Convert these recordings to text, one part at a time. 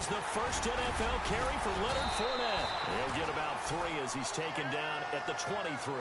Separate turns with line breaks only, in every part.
the first NFL carry for Leonard Fournette. He'll get about 3 as he's taken down at the 23.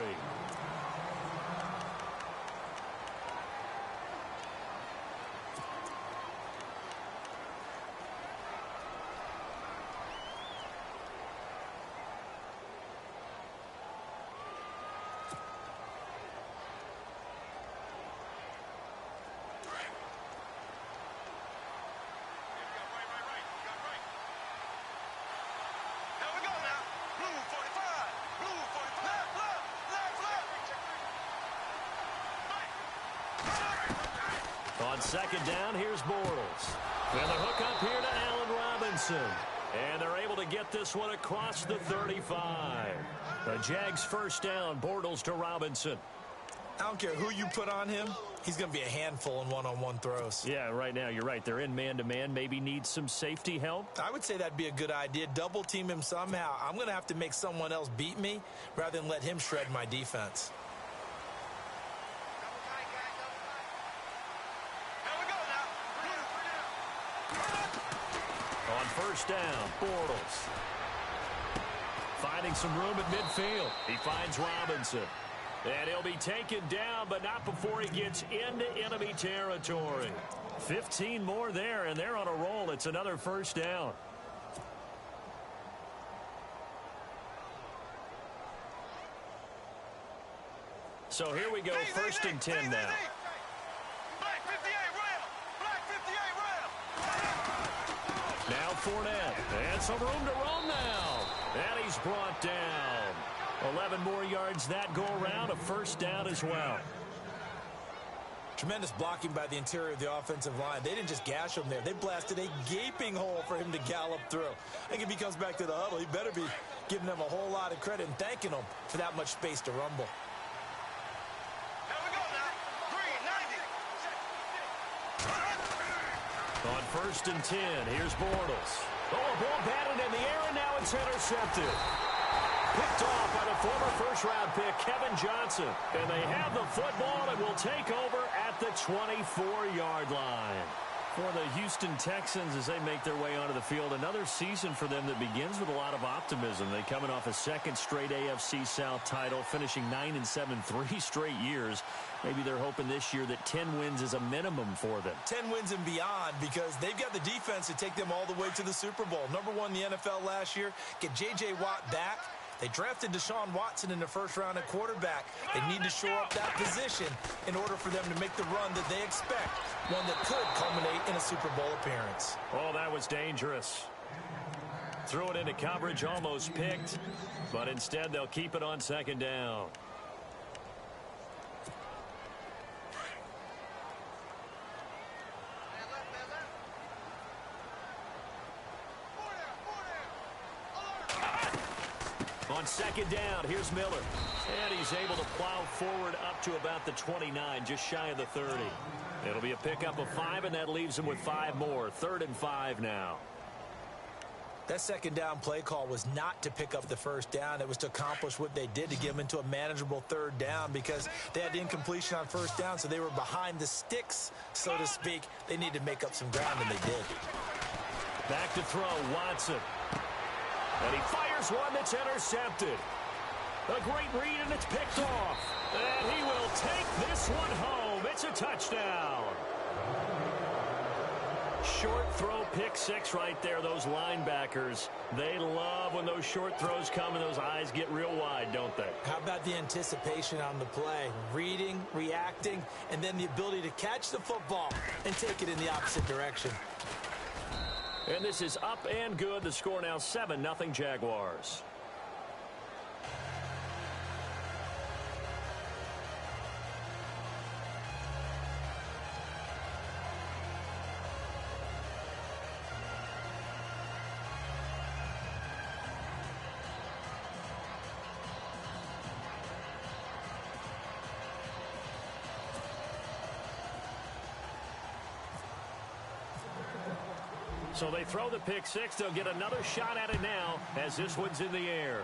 On second down, here's Bortles. And the hook up here to Allen Robinson. And they're able to get this one across the 35. The Jags first down, Bortles to Robinson.
I don't care who you put on him. He's going to be a handful in one-on-one throws.
Yeah, right now, you're right. They're in man-to-man. Maybe need some safety help.
I would say that'd be a good idea. Double team him somehow. I'm going to have to make someone else beat me rather than let him shred my defense.
On first down, Bortles. Finding some room at midfield. He finds Robinson. And he'll be taken down, but not before he gets into enemy territory. 15 more there, and they're on a roll. It's another first down. So here we go, first and 10 now. Now Fournette, and some room to roam now. And he's brought down. 11 more yards that go around, a first down as well.
Tremendous blocking by the interior of the offensive line. They didn't just gash him there. They blasted a gaping hole for him to gallop through. I think if he comes back to the huddle, he better be giving them a whole lot of credit and thanking them for that much space to rumble.
On first and 10, here's Bortles. Oh, a ball batted in the air, and now it's intercepted. Picked off by the former first-round pick, Kevin Johnson. And they have the football and will take over at the 24-yard line. For the Houston Texans, as they make their way onto the field, another season for them that begins with a lot of optimism. They coming off a second straight AFC South title, finishing 9-7 3 straight years. Maybe they're hoping this year that 10 wins is a minimum for them.
10 wins and beyond, because they've got the defense to take them all the way to the Super Bowl. Number 1 in the NFL last year. Get J.J. Watt back. They drafted Deshaun Watson in the first round at quarterback. They need to shore up that position in order for them to make the run that they expect, one that could culminate in a Super Bowl appearance.
Oh, that was dangerous. Threw it into coverage, almost picked, but instead they'll keep it on second down. On second down, here's Miller. And he's able to plow forward up to about the 29, just shy of the 30. It'll be a pickup of 5, and that leaves him with 5 more. 3rd and 5 now.
That second down play call was not to pick up the first down. It was to accomplish what they did, to get them into a manageable 3rd down, because they had incompletion on first down, so they were behind the sticks, so to speak. They needed to make up some ground, and they did.
Back to throw, Watson. And he fires one that's intercepted. A great read, and it's picked off. And he will take this one home. It's a touchdown. Short throw, pick 6 right there. Those linebackers, they love when those short throws come and those eyes get real wide, don't they?
How about the anticipation on the play? Reading, reacting, and then the ability to catch the football and take it in the opposite direction.
And this is up and good. The score now 7-0 Jaguars. So they throw the pick 6. They'll get another shot at it now as this one's in the air.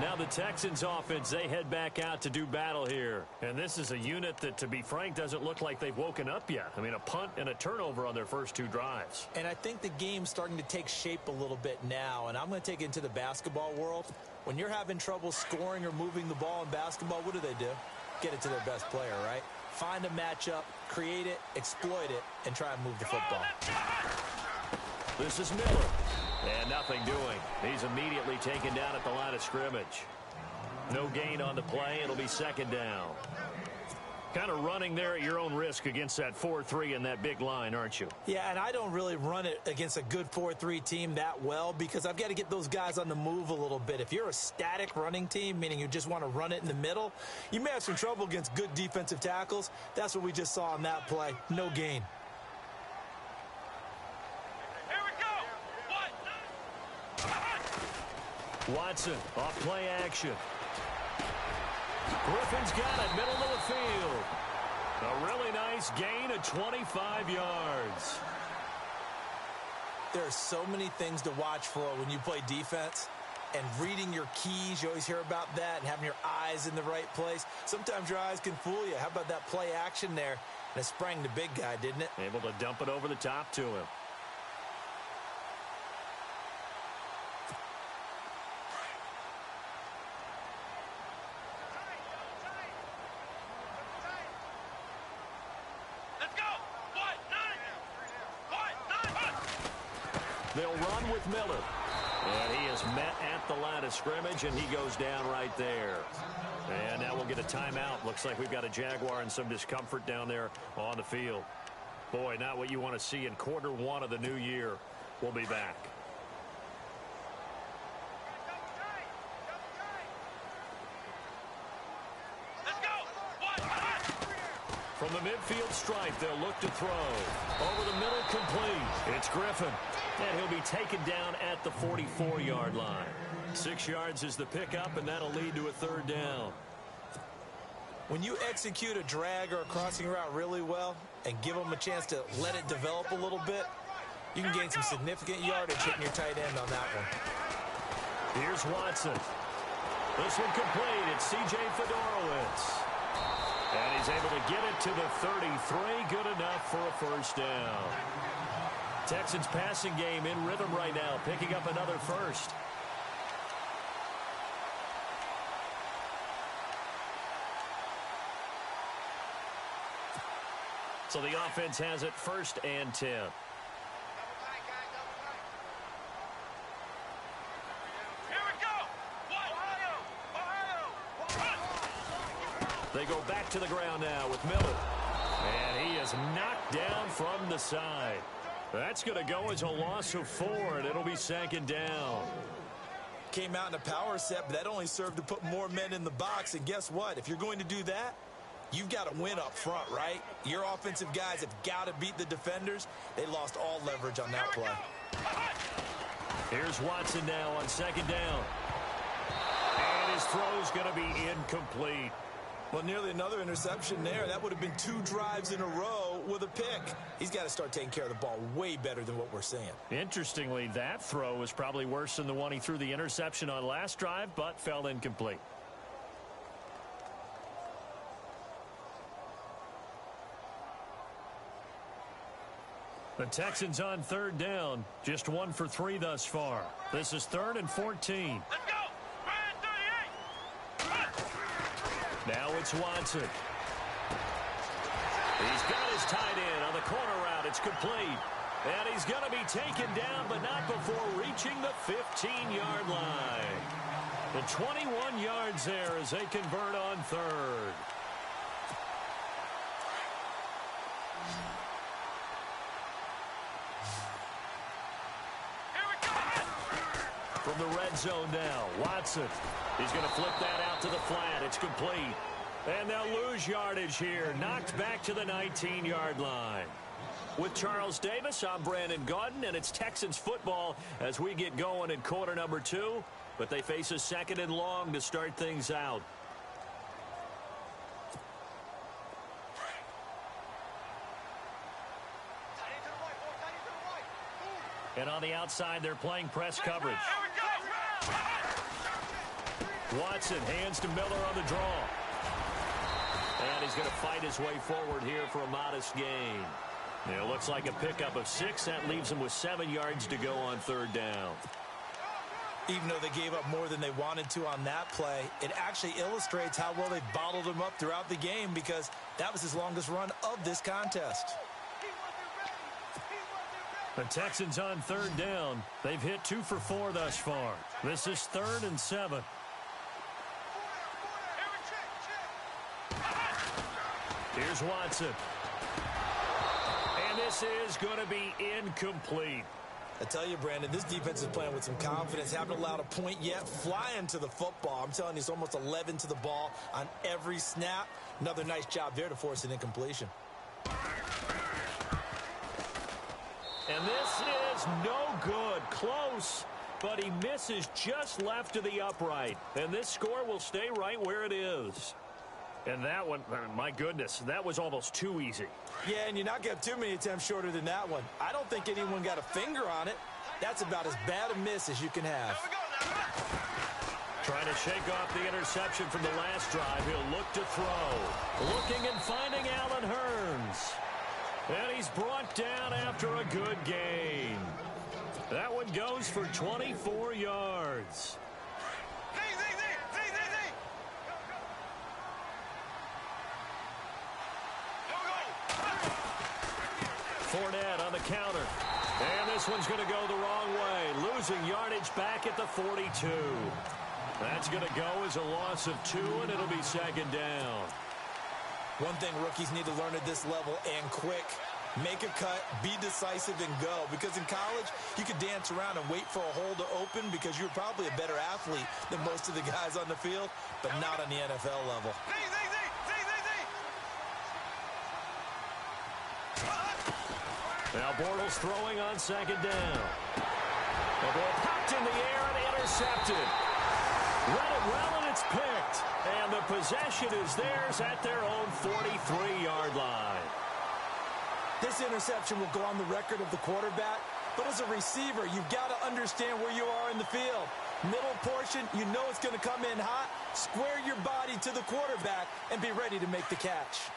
Now the Texans offense, they head back out to do battle here. And this is a unit that, to be frank, doesn't look like they've woken up yet. I mean, a punt and a turnover on their first 2 drives.
And I think the game's starting to take shape a little bit now. And I'm going to take it into the basketball world. When you're having trouble scoring or moving the ball in basketball, what do? Get it to their best player, right? Find a matchup, create it, exploit it, and try and move the football.
This is Miller. And nothing doing. He's immediately taken down at the line of scrimmage. No gain on the play. It'll be 2nd down. Kind of running there at your own risk against that 4-3 and that big line, aren't you?
Yeah, and I don't really run it against a good 4-3 team that well because I've got to get those guys on the move a little bit. If you're a static running team, meaning you just want to run it in the middle, you may have some trouble against good defensive tackles. That's what we just saw on that play. No gain.
Watson off play action. Griffin's got it, middle of the field. A really nice gain of 25 yards.
There are so many things to watch for when you play defense. And reading your keys, you always hear about that, and having your eyes in the right place. Sometimes your eyes can fool you. How about that play action there? And it sprang the big guy, didn't it?
Able to dump it over the top to him. They'll run with Miller. And he is met at the line of scrimmage, and he goes down right there. And now we'll get a timeout. Looks like we've got a Jaguar and some discomfort down there on the field. Boy, not what you want to see in Q1 of the new year. We'll be back. From the midfield stripe, they'll look to throw. Over the middle, complete. It's Griffin. And he'll be taken down at the 44-yard line. 6 yards is the pickup, and that'll lead to a 3rd down.
When you execute a drag or a crossing route really well and give them a chance to let it develop a little bit, you can gain some significant yardage hitting your tight end on that one.
Here's Watson. This one complete. It's C.J. Fedorowicz. And he's able to get it to the 33. Good enough for a 1st down. Texans passing game in rhythm right now, picking up another 1st. So the offense has it 1st and 10. They go back to the ground now with Miller. And he is knocked down from the side. That's going to go as a loss of 4, and it'll be 2nd down.
Came out in a power set, but that only served to put more men in the box. And guess what? If you're going to do that, you've got to win up front, right? Your offensive guys have got to beat the defenders. They lost all leverage on that play.
Here's Watson now on 2nd down. And his throw's going to be incomplete.
Well, nearly another interception there. That would have been 2 drives in a row with a pick. He's got to start taking care of the ball way better than what we're seeing.
Interestingly, that throw was probably worse than the one he threw the interception on last drive, but fell incomplete. The Texans on 3rd down. Just 1 for 3 thus far. This is 3rd and 14.
Let's go!
Now it's Watson. He's got his tight end on the corner route. It's complete. And he's going to be taken down, but not before reaching the 15-yard line. The 21 yards there as they convert on 3rd. From the red zone now, Watson. He's going to flip that out to the flat. It's complete. And they'll lose yardage here. Knocked back to the 19-yard line. With Charles Davis, I'm Brandon Gaudin, and it's Texans football as we get going in quarter number 2. But they face a 2nd and long to start things out. And on the outside, they're playing press coverage. Watson hands to Miller on the draw. And he's going to fight his way forward here for a modest gain. It looks like a pickup of 6. That leaves him with 7 yards to go on 3rd down.
Even though they gave up more than they wanted to on that play, it actually illustrates how well they bottled him up throughout the game, because that was his longest run of this contest.
The Texans on 3rd down. They've hit 2 for 4 thus far. This is 3rd and 7. Here's Watson. And this is going to be incomplete.
I tell you, Brandon, this defense is playing with some confidence. Haven't allowed a point yet. Flying to the football. I'm telling you, it's almost 11 to the ball on every snap. Another nice job there to force an incompletion.
And this is no good. Close, but he misses just left of the upright. And this score will stay right where it is. And that one, my goodness, that was almost too easy.
Yeah, and you're not going to have too many attempts shorter than that one. I don't think anyone got a finger on it. That's about as bad a miss as you can have.
Trying to shake off the interception from the last drive. He'll look to throw. Looking and finding Allen Hurns. And he's brought down after a good gain. That one goes for 24 yards. Fournette on the counter. And this one's going to go the wrong way. Losing yardage back at the 42. That's going to go as a loss of 2, and it'll be 2nd down.
One thing rookies need to learn at this level, and quick. Make a cut, be decisive, and go. Because in college, you could dance around and wait for a hole to open because you're probably a better athlete than most of the guys on the field, but not on the NFL level.
Now Bortles throwing on 2nd down. The ball popped in the air and intercepted. Read it well, and it's picked. And the possession is theirs at their own 43-yard line.
This interception will go on the record of the quarterback, but as a receiver, you've got to understand where you are in the field. Middle portion, you know it's going to come in hot. Square your body to the quarterback and be ready to make the catch.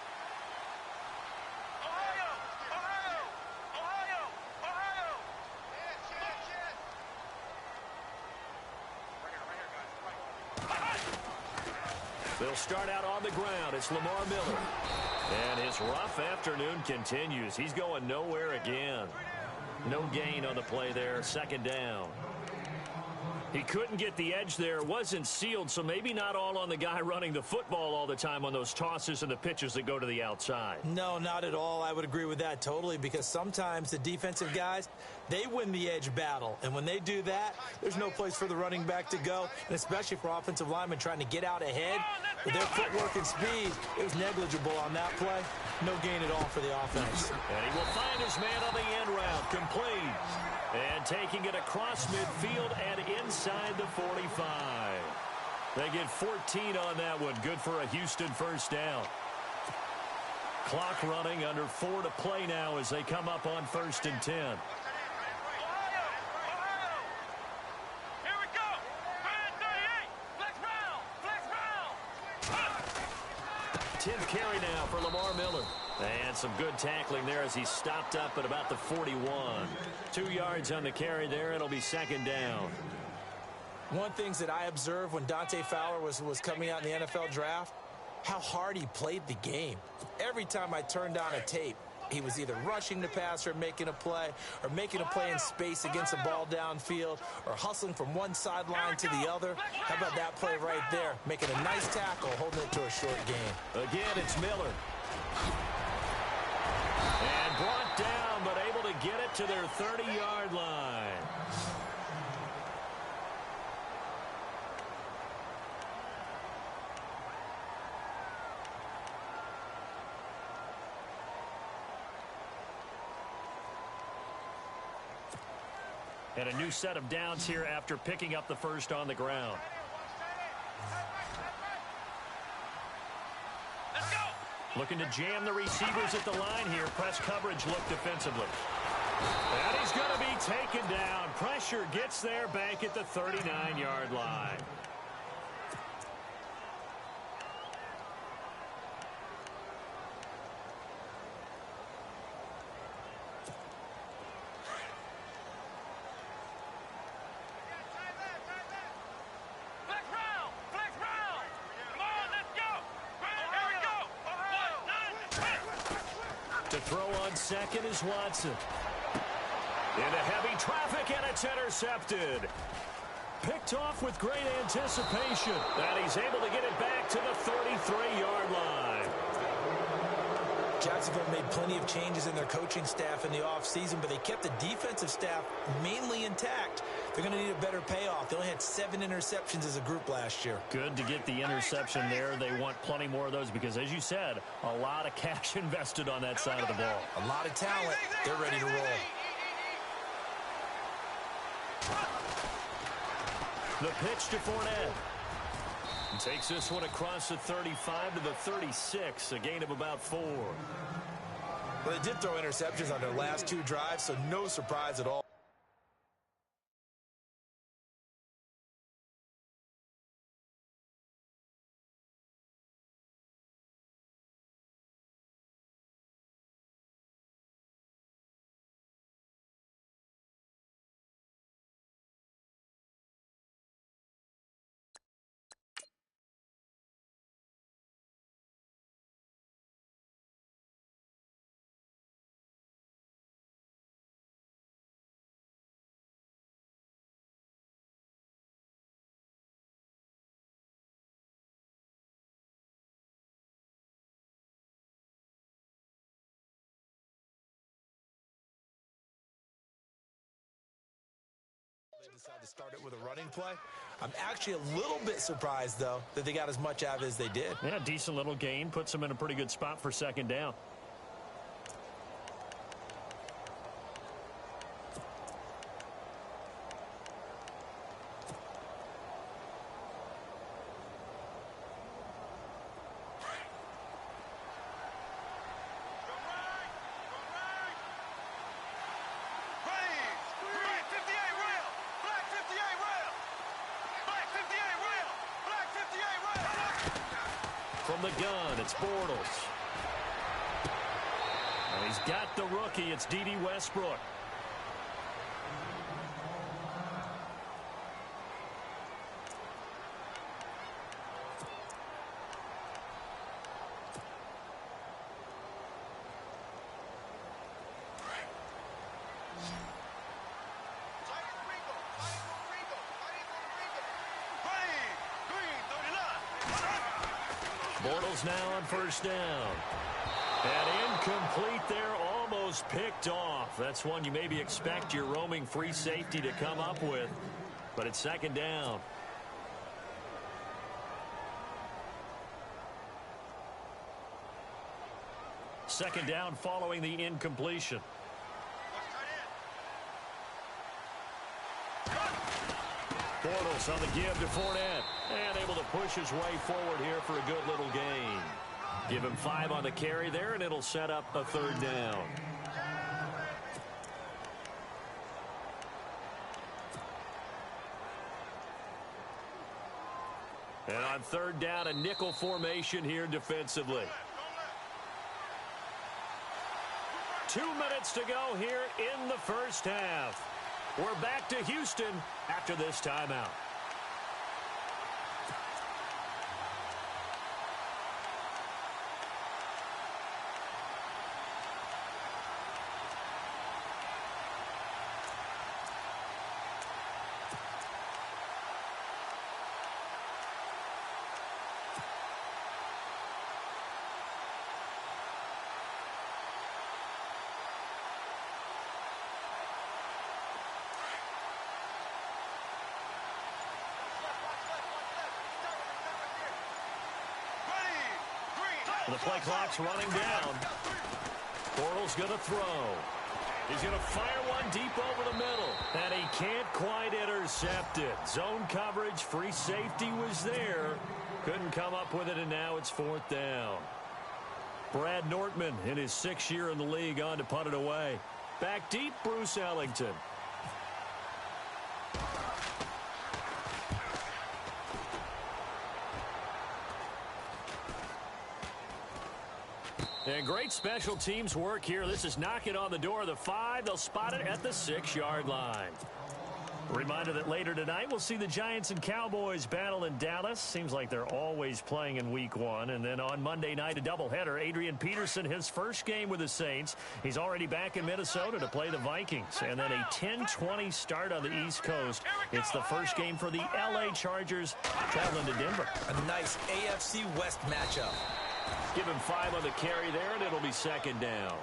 They'll start out on the ground. It's Lamar Miller. And his rough afternoon continues. He's going nowhere again. No gain on the play there. 2nd down. He couldn't get the edge there. Wasn't sealed, so maybe not all on the guy running the football all the time on those tosses and the pitches that go to the outside.
No, not at all. I would agree with that totally, because sometimes the defensive guys, they win the edge battle. And when they do that, there's no place for the running back to go, and especially for offensive linemen trying to get out ahead. With their footwork and speed, it was negligible on that play. No gain at all for the offense.
And he will find his man on the end route. Complete. And taking it across midfield and inside the 45. They get 14 on that one. Good for a Houston 1st down. Clock running, under 4 to play now as they come up on 1st and 10. 10th carry now for Lamar Miller. And some good tackling there as he stopped up at about the 41. 2 yards on the carry there. It'll be 2nd down.
One thing that I observed when Dante Fowler was coming out in the NFL draft, how hard he played the game. Every time I turned on a tape, he was either rushing the passer, making a play, or making a play in space against a ball downfield, or hustling from one sideline to the other. How about that play right there? Making a nice tackle, holding it to a short gain.
Again, it's Miller. And brought down, but able to get it to their 30-yard line. And a new set of downs here after picking up the first on the ground.
Let's go.
Looking to jam the receivers at the line here. Press coverage look defensively. And he's going to be taken down. Pressure gets there back at the 39-yard line. To throw on second is Watson. Into heavy traffic, and it's intercepted. Picked off with great anticipation. And he's able to get it back to the 33-yard line.
Jacksonville made plenty of changes in their coaching staff in the offseason, but they kept the defensive staff mainly intact. They're going to need a better payoff. They only had 7 interceptions as a group last year.
Good to get the interception there. They want plenty more of those because, as you said, a lot of cash invested on that side of the ball.
A lot of talent. They're ready to roll.
The pitch to Fournette. He takes this one across the 35 to the 36, a gain of about 4.
Well, they did throw interceptions on their last 2 drives, so no surprise at all. They decided to start it with a running play. I'm actually a little bit surprised, though, that they got as much out of it as they did.
Yeah, decent little gain. Puts them in a pretty good spot for second down. From the gun, it's Bortles. And he's got the rookie. It's D.D. Westbrook. Bortles now on first down. And incomplete there, almost picked off. That's one you maybe expect your roaming free safety to come up with. But it's second down. Second down following the incompletion. Bortles on the give to Fournette. And able to push his way forward here for a good little gain. Give him 5 on the carry there, and it'll set up a third down. And on third down, a nickel formation here defensively. 2 minutes to go here in the first half. We're back to Houston after this timeout. The play clock's running down. Bortles going to throw. He's going to fire one deep over the middle. And he can't quite intercept it. Zone coverage, free safety was there. Couldn't come up with it, and now it's fourth down. Brad Nortman in his 6th year in the league on to punt it away. Back deep, Bruce Ellington. And great special teams work here. This is knocking on the door of the 5. They'll spot it at the 6-yard line. Reminder that later tonight we'll see the Giants and Cowboys battle in Dallas. Seems like they're always playing in week 1. And then on Monday night, a doubleheader. Adrian Peterson, his first game with the Saints. He's already back in Minnesota to play the Vikings. And then a 10:20 start on the East Coast. It's the first game for the L.A. Chargers traveling to Denver.
A nice AFC West matchup.
Give him 5 on the carry there, and it'll be second down.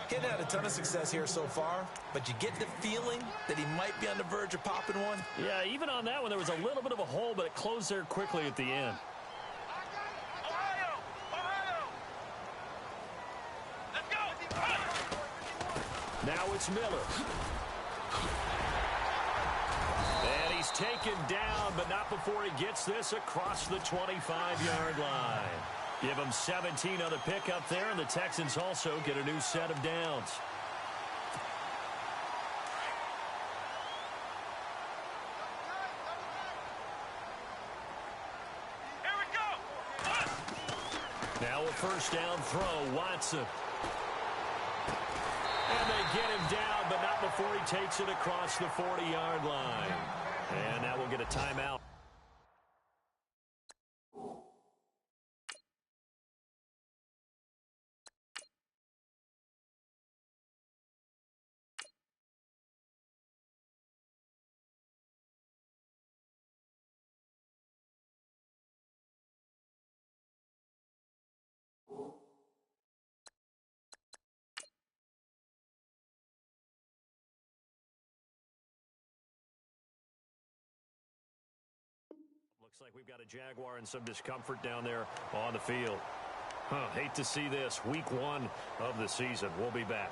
He hadn't had a ton of success here so far, but you get the feeling that he might be on the verge of popping one.
Yeah, even on that one, there was a little bit of a hole, but it closed there quickly at the end.
Let's go.
Now it's Miller. And he's taken down, but not before he gets this across the 25-yard line. Give him 17 on the pickup there, and the Texans also get a new set of downs.
Here we go.
Now a first down throw, Watson. And they get him down, but not before he takes it across the 40-yard line. And now we'll get a timeout. Looks like we've got a Jaguar and some discomfort down there on the field. Hate to see this. Week 1 of the season. We'll be back.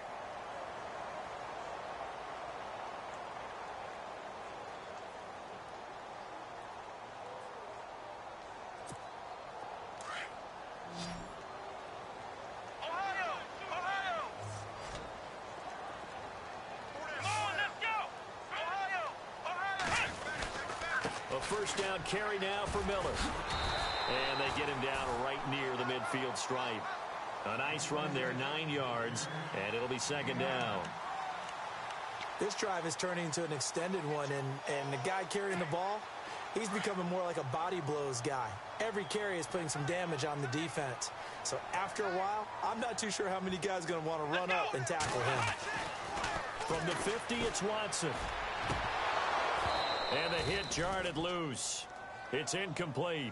First down carry now for Miller. And they get him down right near the midfield stripe. A nice run there, 9 yards, and it'll be second down.
This drive is turning into an extended one, and the guy carrying the ball, he's becoming more like a body blows guy. Every carry is putting some damage on the defense. So after a while, I'm not too sure how many guys are going to want to run up and tackle him.
From the 50, it's Watson. And the hit jarred it loose. It's incomplete.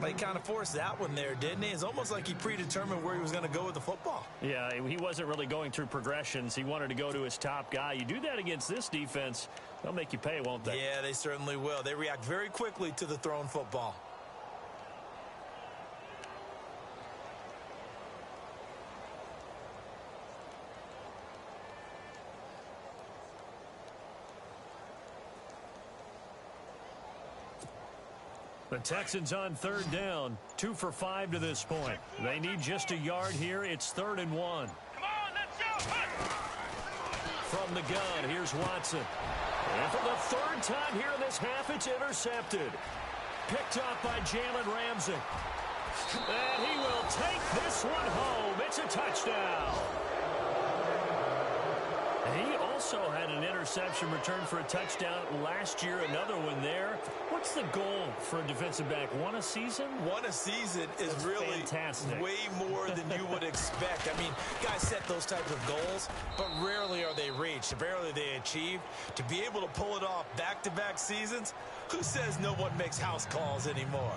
But he kind of forced that one there, didn't he? It's almost like he predetermined where he was going to go with the football.
Yeah, he wasn't really going through progressions. He wanted to go to his top guy. You do that against this defense, they'll make you pay, won't they?
Yeah, they certainly will. They react very quickly to the thrown football.
The Texans on third down, 2 for 5 to this point. They need just a yard here. It's 3rd and 1.
Come on, let's go.
From the gun, here's Watson. And for the 3rd time here in this half, it's intercepted. Picked up by Jalen Ramsey. And he will take this one home. It's a touchdown. He also had an interception return for a touchdown last year, another one there. What's the goal for a defensive back? One a season?
One a season is really
fantastic.
Way more than you would expect. I mean, guys set those types of goals, but rarely are they reached, rarely they achieved. To be able to pull it off back-to-back seasons, who says no one makes house calls anymore?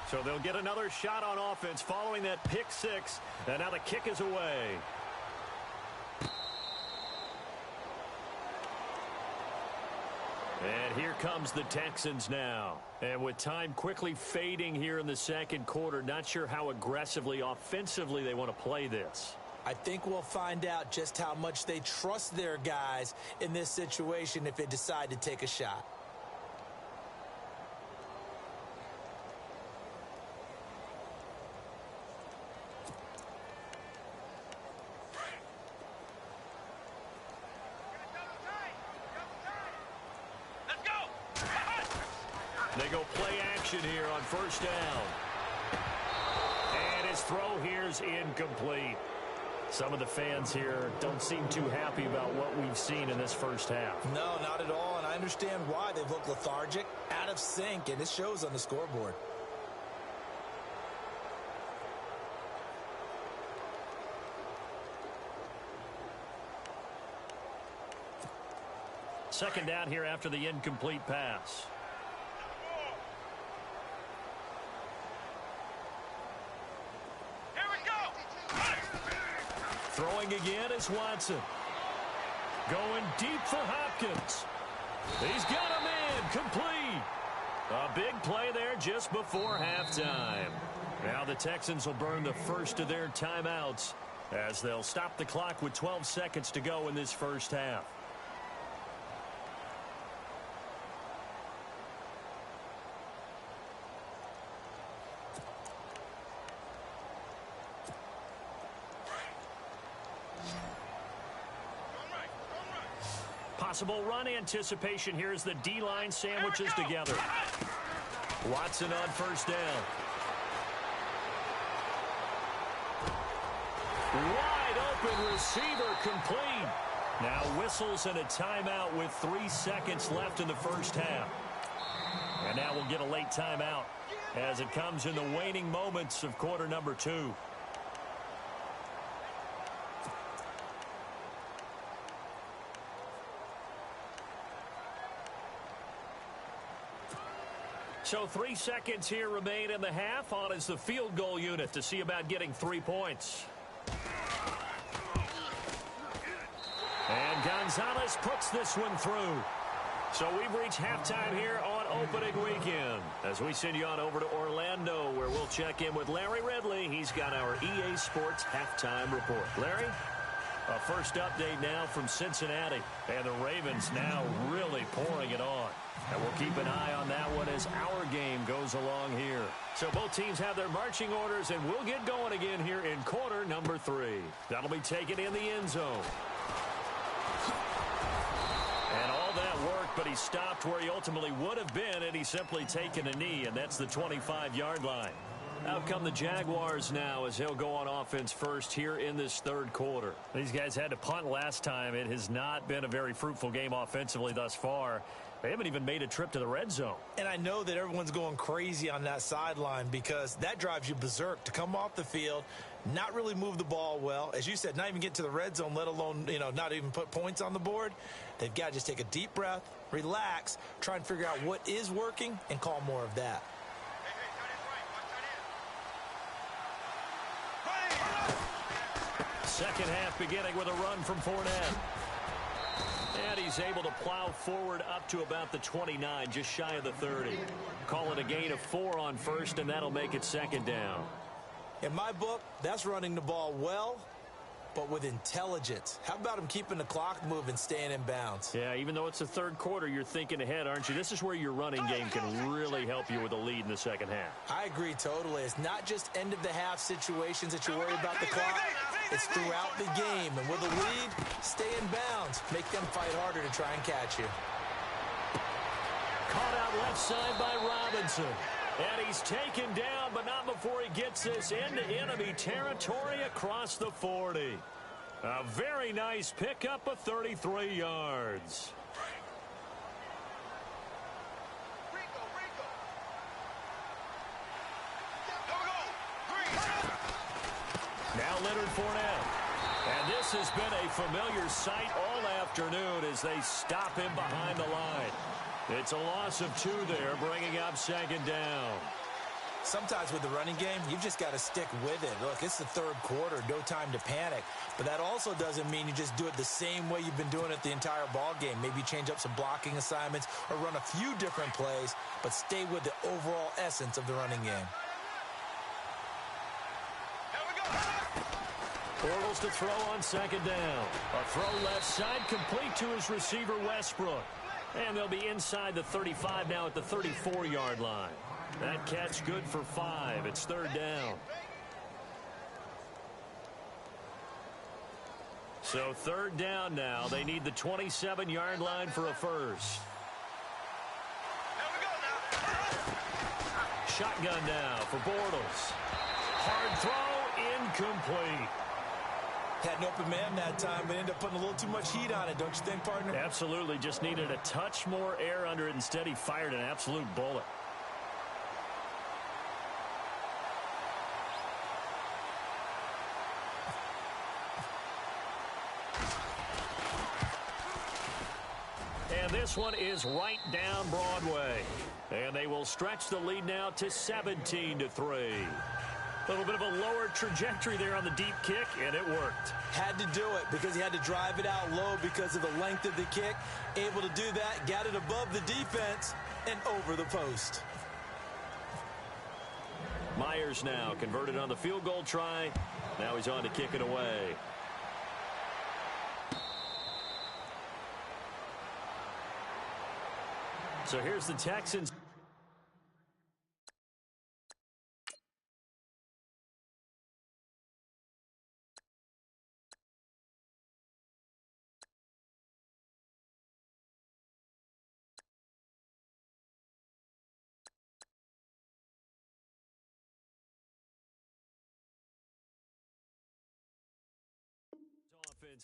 So they'll get another shot on offense following that pick 6. And now the kick is away. And here comes the Texans now. And with time quickly fading here in the second quarter, not sure how aggressively, offensively they want to play this.
I think we'll find out just how much they trust their guys in this situation if they decide to take a shot.
Let's go.
They go play action here on first down. And his throw here's incomplete. Some of the fans here don't seem too happy about what we've seen in this first half.
No, not at all, and I understand why. They've looked lethargic, out of sync, and it shows on the scoreboard.
Second down here after the incomplete pass.
Here we go.
Throwing again is Watson. Going deep for Hopkins. He's got a man complete. A big play there just before halftime. Now the Texans will burn the first of their timeouts as they'll stop the clock with 12 seconds to go in this first half. Possible run anticipation here as the D-line sandwiches together. Watson on first down. Wide open receiver complete. Now whistles and a timeout with 3 seconds left in the first half. And now we'll get a late timeout as it comes in the waning moments of quarter number 2. So 3 seconds here remain in the half. On is the field goal unit to see about getting 3 points. And Gonzalez puts this one through. So we've reached halftime here on opening weekend as we send you on over to Orlando where we'll check in with Larry Ridley. He's got our EA Sports halftime report. Larry? A first update now from Cincinnati. And the Ravens now really pouring it on. And we'll keep an eye on that one as our game goes along here. So both teams have their marching orders, and we'll get going again here in quarter number 3. That'll be taken in the end zone. And all that worked, but he stopped where he ultimately would have been, and he's simply taken a knee, and that's the 25-yard line. Out come the Jaguars now as he'll go on offense first here in this third quarter. These guys had to punt last time. It has not been a very fruitful game offensively thus far. They haven't even made a trip to the red zone.
And I know that everyone's going crazy on that sideline because that drives you berserk to come off the field, not really move the ball well. As you said, not even get to the red zone, let alone, not even put points on the board. They've got to just take a deep breath, relax, try and figure out what is working and call more of that.
Second half beginning with a run from Fournette. And he's able to plow forward up to about the 29, just shy of the 30. Call it a gain of 4 on first, and that'll make it second down.
In my book, that's running the ball well, but with intelligence. How about him keeping the clock moving, staying in bounds?
Yeah, even though it's the third quarter, you're thinking ahead, aren't you? This is where your running game can really help you with a lead in the second half.
I agree totally. It's not just end-of-the-half situations that you worry about the clock. It's throughout the game. And with a lead, stay in bounds. Make them fight harder to try and catch you.
Caught out left side by Robinson. And he's taken down, but not before he gets this into enemy territory across the 40. A very nice pickup of 33 yards. Now Leonard Fournette. And this has been a familiar sight all afternoon as they stop him behind the line. It's a loss of 2 there, bringing up second down.
Sometimes with the running game, you've just got to stick with it. Look, it's the third quarter, no time to panic. But that also doesn't mean you just do it the same way you've been doing it the entire ball game. Maybe change up some blocking assignments or run a few different plays, but stay with the overall essence of the running game.
Bortles to throw on second down. A throw left side complete to his receiver, Westbrook. And they'll be inside the 35 now at the 34-yard line. That catch good for 5. It's third down. So third down now. They need the 27-yard line for a first. Shotgun now for Bortles. Hard throw, incomplete.
Had an open man that time, but ended up putting a little too much heat on it, don't you think, partner?
Absolutely. Just needed a touch more air under it. Instead, he fired an absolute bullet. And this one is right down Broadway. And they will stretch the lead now to 17-3. A little bit of a lower trajectory there on the deep kick, and it worked.
Had to do it because he had to drive it out low because of the length of the kick. Able to do that, got it above the defense and over the post.
Myers now converted on the field goal try. Now he's on to kick it away. So here's the Texans.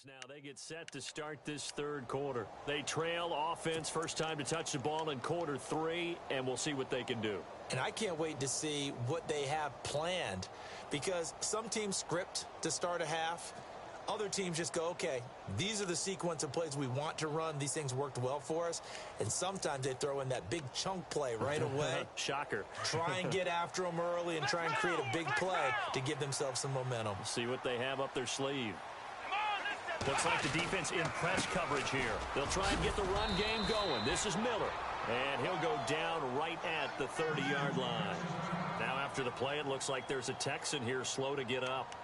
Now they get set to start this third quarter. They trail offense first time to touch the ball in quarter 3, and we'll see what they can do.
And I can't wait to see what they have planned, because some teams script to start a half. Other teams just go, okay, these are the sequence of plays we want to run. These things worked well for us. And sometimes they throw in that big chunk play right away.
Shocker.
Try and get after them early and try and create a big play to give themselves some momentum.
See what they have up their sleeve. Looks like the defense in press coverage here. They'll try and get the run game going. This is Miller. And he'll go down right at the 30-yard line. Now after the play, it looks like there's a Texan here slow to get up.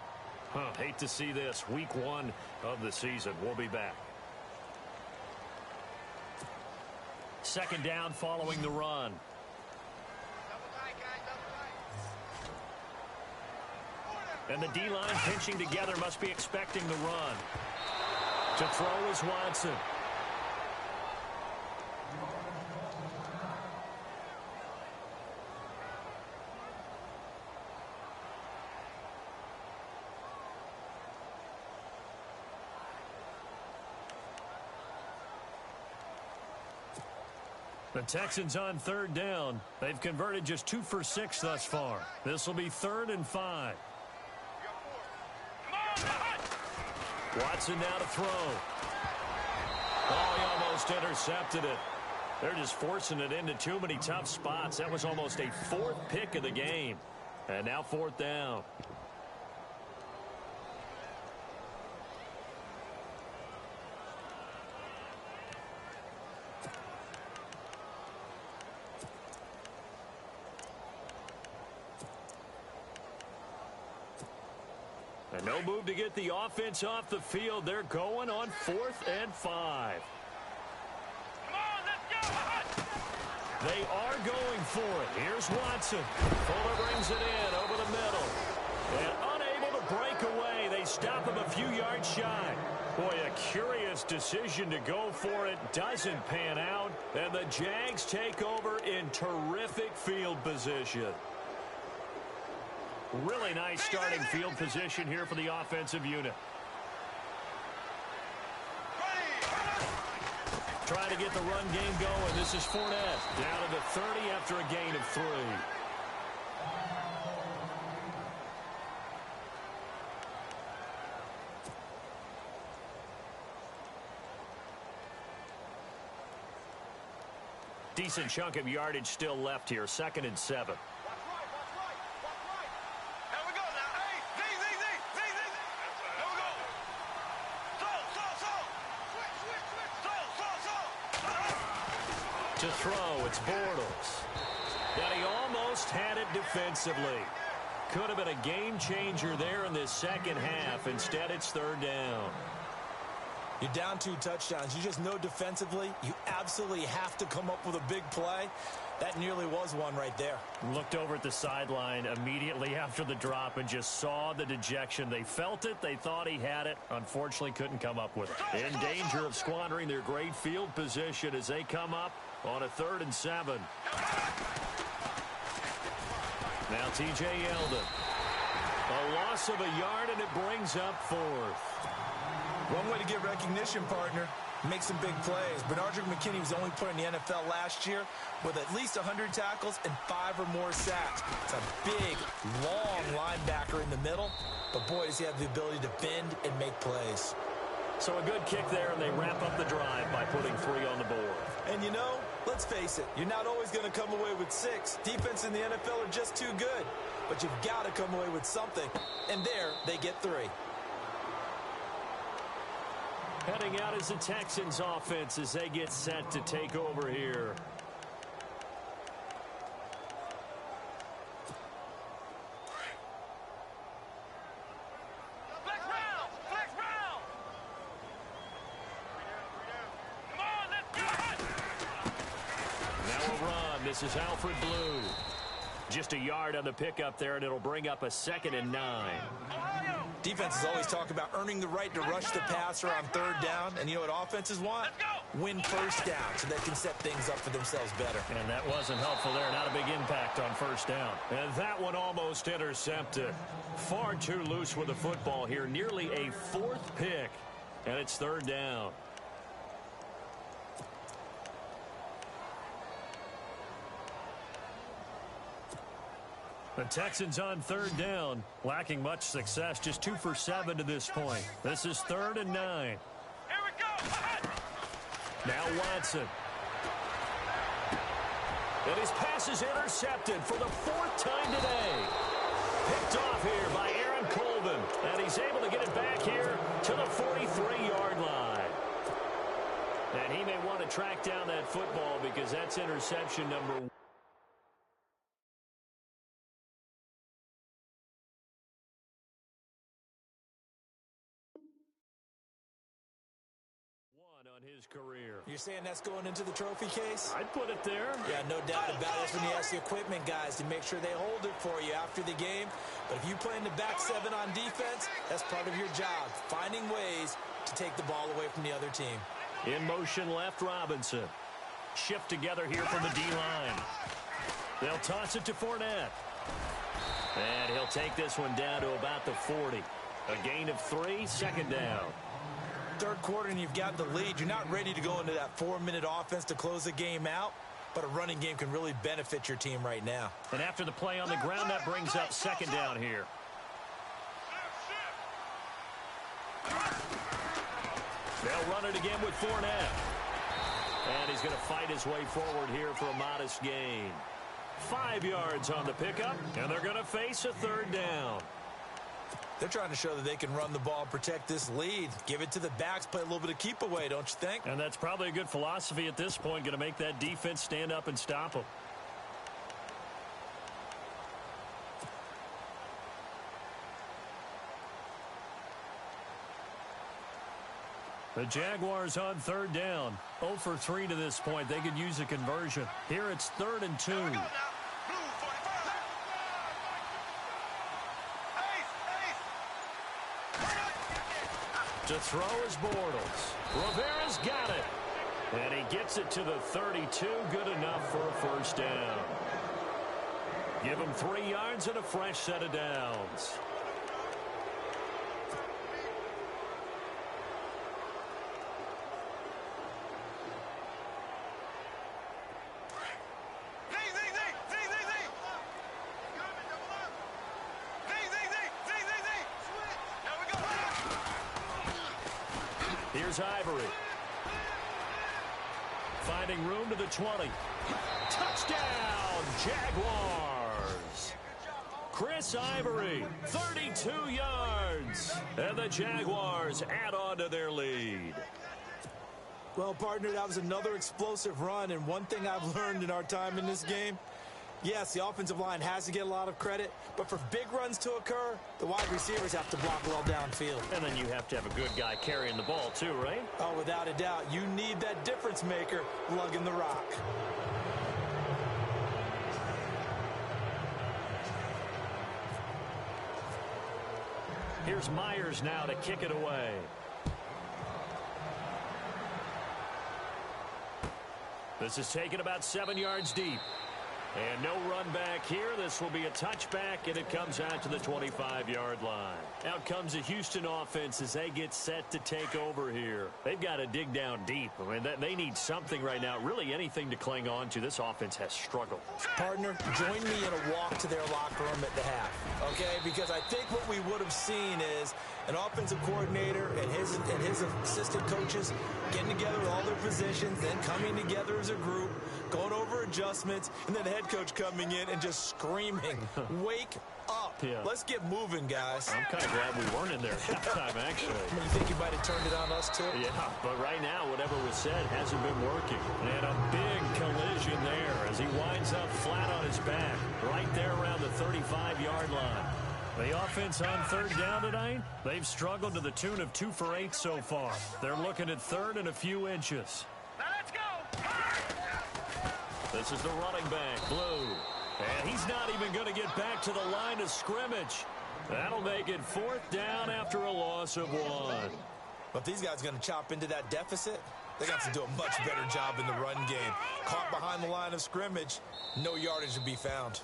Hate to see this. Week 1 of the season. We'll be back. Second down following the run. And the D-line pinching together, must be expecting the run. To throw is Watson. The Texans on third down. They've converted just 2 for 6 thus far. This will be 3rd and 5. Watson now to throw. Oh, he almost intercepted it. They're just forcing it into too many tough spots. That was almost a 4th pick of the game. And now 4th down. And no move to get the offense off the field. They're going on 4th and 5.
Come on, let's go!
They are going for it. Here's Watson. Fuller brings it in over the middle. And unable to break away. They stop him a few yards shy. Boy, a curious decision to go for it. Doesn't pan out. And the Jags take over in terrific field position. Really nice starting field position here for the offensive unit. Trying to get the run game going. This is Fournette. Down to the 30 after a gain of 3. Decent chunk of yardage still left here. 2nd and 7. To throw, it's Bortles. But he almost had it defensively. Could have been a game changer there in this second half. Instead, it's third down.
You're down 2 touchdowns. You just know defensively you absolutely have to come up with a big play. That nearly was one right there.
Looked over at the sideline immediately after the drop and just saw the dejection. They felt it. They thought he had it. Unfortunately, couldn't come up with it. In danger of squandering their great field position as they come up on a 3rd and 7. Now T.J. Yeldon. A loss of a yard, and it brings up 4th.
One way to get recognition, partner. Make some big plays. Bernardrick McKinney was the only player in the NFL last year with at least 100 tackles and 5 or more sacks. It's a big, long linebacker in the middle, but boy, does he have the ability to bend and make plays.
So a good kick there, and they wrap up the drive by putting 3 on the board.
And you know, let's face it, you're not always going to come away with 6. Defense in the NFL are just too good, but you've got to come away with something. And there, they get 3.
Heading out is the Texans offense as they get set to take over here.
Flex round! Flex round! Come on, let's go!
Now a run. This is Alfred Blue. Just a yard on the pickup there, and it'll bring up a 2nd and 9.
Defenses always talk about earning the right to rush the passer on 3rd down. And you know what offenses want? Win 1st down so they can set things up for themselves better.
And that wasn't helpful there. Not a big impact on 1st down. And that one almost intercepted. Far too loose with the football here. Nearly a 4th pick. And it's 3rd down. The Texans on 3rd down, lacking much success, just 2 for 7 to this point. This is 3rd and 9.
Here we go!
Now Watson. And his pass is intercepted for the 4th time today. Picked off here by Aaron Colvin. And he's able to get it back here to the 43-yard line. And he may want to track down that football because that's interception number 1. On his career.
You're saying that's going into the trophy case?
I'd put it there.
Yeah, no doubt about it. That's when you ask the equipment guys to make sure they hold it for you after the game. But if you play in the back 7 on defense, that's part of your job, finding ways to take the ball away from the other team.
In motion left, Robinson. Shift together here from the D-line. They'll toss it to Fournette. And he'll take this one down to about the 40. A gain of 3, 2nd down.
3rd quarter and you've got the lead. You're not ready to go into that 4-minute offense to close the game out, but a running game can really benefit your team right now.
And after the play on the ground, that brings up 2nd down here. They'll run it again with Fournette. And he's going to fight his way forward here for a modest gain. 5 yards on the pickup, and they're going to face a 3rd down.
They're trying to show that they can run the ball and protect this lead. Give it to the backs, play a little bit of keep away, don't you think?
And that's probably a good philosophy at this point, going to make that defense stand up and stop them. The Jaguars on 3rd down. 0 for 3 to this point. They could use a conversion. Here it's 3rd and 2. To throw is Bortles. Rivera's got it. And he gets it to the 32. Good enough for a 1st down. Give him 3 yards and a fresh set of downs. Here's Ivory. Finding room to the 20. Touchdown, Jaguars. Chris Ivory, 32 yards. And the Jaguars add on to their lead.
Well, partner, that was another explosive run. And one thing I've learned in our time in this game, Yes, the offensive line has to get a lot of credit, but for big runs to occur, the wide receivers have to block well downfield.
And then you have to have a good guy carrying the ball too, right?
Oh, without a doubt, you need that difference maker lugging the rock.
Here's Myers now to kick it away. This is taken about 7 yards deep. And no run back here. This will be a touchback, and it comes out to the 25-yard line. Out comes the Houston offense as they get set to take over here. They've got to dig down deep. I mean, they need something right now, really anything to cling on to. This offense has struggled.
Partner, join me in a walk to their locker room at the half, okay? Because I think what we would have seen is an offensive coordinator and his assistant coaches getting together with all their positions, then coming together as a group, going over adjustments, and then the head coach coming in and just screaming, wake up.
Yeah.
Let's get moving, guys.
I'm kind of glad we weren't in there at halftime, actually.
You think you might have turned it on us, too?
Yeah, but right now, whatever was said hasn't been working. And a big collision there as he winds up flat on his back, right there around the 35-yard line. The offense on third down tonight, they've struggled to the tune of 2 for 8 so far. They're looking at third and a few inches.
Now let's go.
This is the running back, Blue. And he's not even going to get back to the line of scrimmage. That'll make it 4th down after a loss of 1.
But these guys are going to chop into that deficit. They got to do a much better job in the run game. Caught behind the line of scrimmage, no yardage to be found.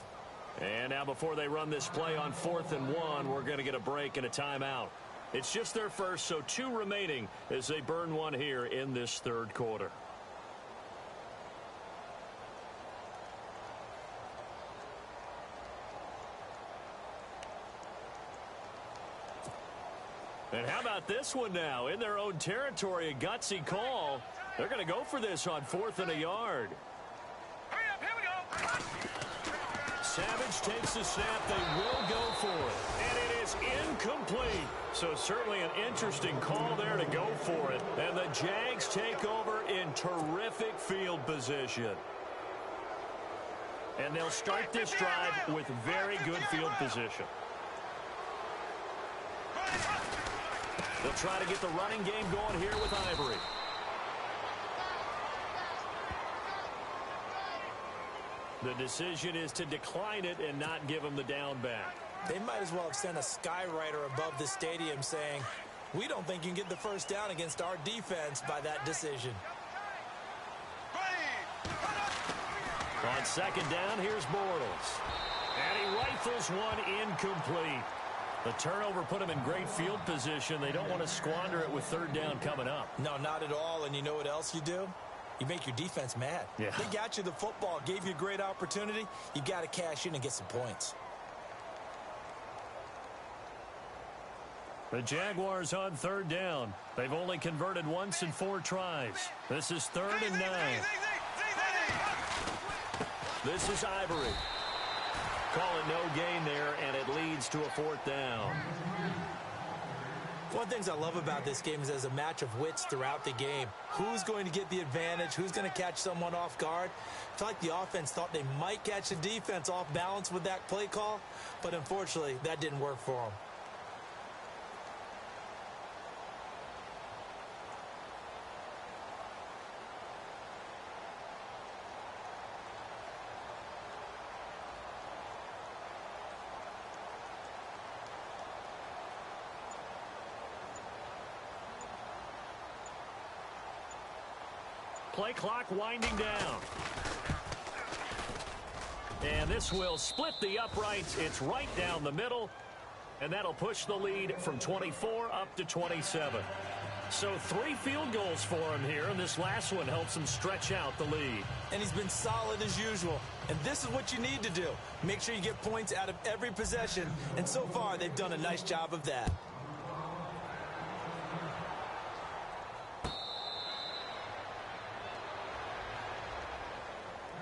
And now before they run this play on 4th and 1, we're going to get a break and a timeout. It's just their first, so 2 remaining as they burn 1 here in this third quarter. And how about this one now? In their own territory, a gutsy call. They're going to go for this on 4th and a yard.
Hurry up, here we go.
Savage takes the snap. They will go for it. And it is incomplete. So certainly an interesting call there to go for it. And the Jags take over in terrific field position. And they'll start this drive with very good field position. They'll try to get the running game going here with Ivory. The decision is to decline it and not give him the down back.
They might as well have sent a skywriter above the stadium saying, we don't think you can get the first down against our defense by that decision.
On 2nd down, here's Bortles. And he rifles one incomplete. The turnover put him in great field position. They don't want to squander it with 3rd down coming up.
No, not at all. And you know what else you do? You make your defense mad.
Yeah.
They got you the football, gave you a great opportunity. You got to cash in and get some points.
The Jaguars on 3rd down. They've only converted once in 4 tries. This is 3rd and 9. This is Ivory. Call it no gain there, and it leads to a 4th down.
One of the things I love about this game is there's a match of wits throughout the game. Who's going to get the advantage? Who's going to catch someone off guard? I feel like the offense thought they might catch the defense off balance with that play call, but unfortunately, that didn't work for them.
Play clock winding down. And this will split the uprights. It's right down the middle. And that'll push the lead from 24 up to 27. So 3 field goals for him here, and this last one helps him stretch out the lead.
And he's been solid as usual. And this is what you need to do. Make sure you get points out of every possession. And so far, they've done a nice job of that.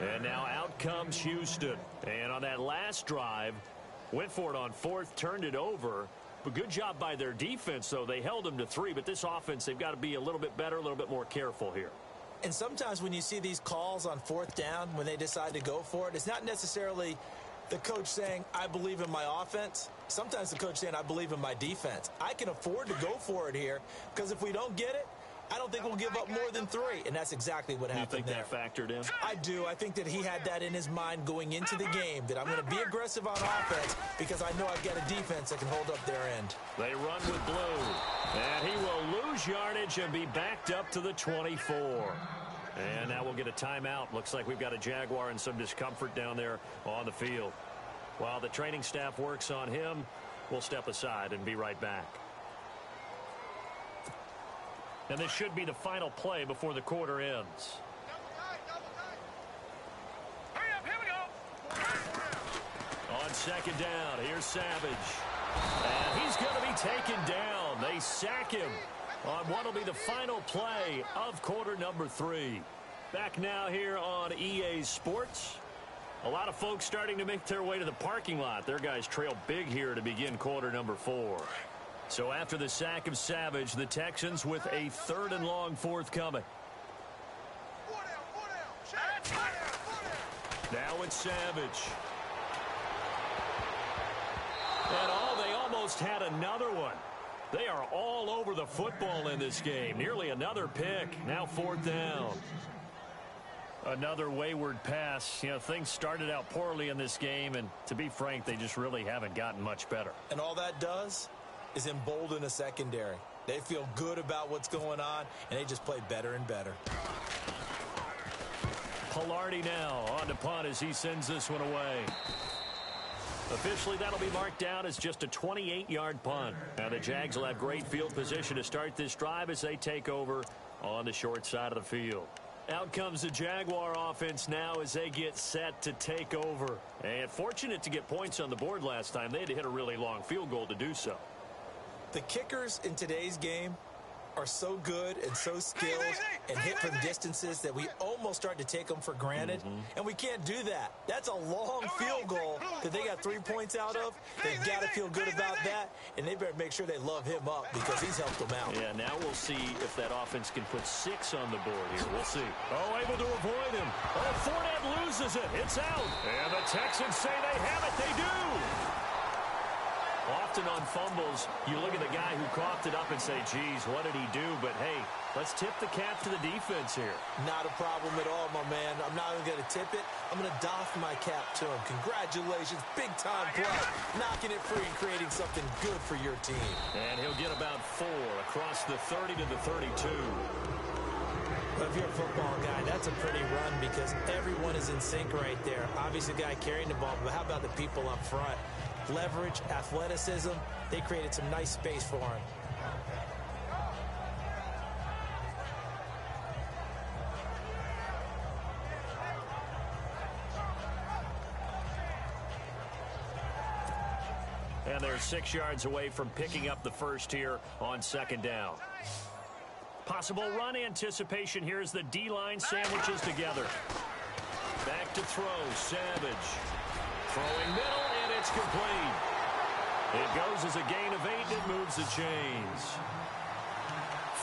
And now out comes Houston. And on that last drive, went for it on 4th, turned it over. But good job by their defense, though. They held them to 3, but this offense, they've got to be a little bit better, a little bit more careful here.
And sometimes when you see these calls on fourth down, when they decide to go for it, it's not necessarily the coach saying, I believe in my offense. Sometimes the coach saying, I believe in my defense. I can afford to go for it here because if we don't get it, I don't think we'll give up more than 3. And that's exactly what happened there.
You think that factored in?
I do. I think that he had that in his mind going into the game, that I'm going to be aggressive on offense because I know I've got a defense that can hold up their end.
They run with Blue. And he will lose yardage and be backed up to the 24. And now we'll get a timeout. Looks like we've got a Jaguar and some discomfort down there on the field. While the training staff works on him, we'll step aside and be right back. And this should be the final play before the quarter ends.
Hurry up, here we go.
On second down, here's Savage. And he's going to be taken down. They sack him on what will be the final play of quarter number 3. Back now here on EA Sports. A lot of folks starting to make their way to the parking lot. Their guys trail big here to begin quarter number 4. So after the sack of Savage, the Texans with a 3rd and long forthcoming. Now it's Savage. And they almost had another one. They are all over the football in this game. Nearly another pick. Now 4th down. Another wayward pass. You know, things started out poorly in this game, and to be frank, they just really haven't gotten much better.
And all that does is embolden a secondary. They feel good about what's going on, and they just play better and better.
Pilardi now on to punt as he sends this one away. Officially, that'll be marked down as just a 28-yard punt. Now the Jags will have great field position to start this drive as they take over on the short side of the field. Out comes the Jaguar offense now as they get set to take over. And fortunate to get points on the board last time. They had to hit a really long field goal to do so.
The kickers in today's game are so good and so skilled and hit from distances that we almost start to take them for granted. And we can't do that. That's a long field goal that they got 3 points out of. They've got to feel good about that, and they better make sure they love him up because he's helped them out.
Yeah, now we'll see if that offense can put 6 on the board here. We'll see. Oh, able to avoid him. Oh, Fournette loses it. It's out. And the Texans say they have it. They do. Often on fumbles, you look at the guy who coughed it up and say, geez, what did he do? But, hey, let's tip the cap to the defense here.
Not a problem at all, my man. I'm not even going to tip it. I'm going to doff my cap to him. Congratulations. Big-time play. Knocking it free and creating something good for your team.
And he'll get about 4 across the 30 to the 32.
But if you're a football guy, that's a pretty run because everyone is in sync right there. Obviously, the guy carrying the ball, but how about the people up front? Leverage, athleticism, they created some nice space for him.
And they're 6 yards away from picking up the first here on second down. Possible run anticipation here as the D-line sandwiches together. Back to throw, Savage. Throwing middle, and it's complete. It goes as a gain of 8, and it moves the chains.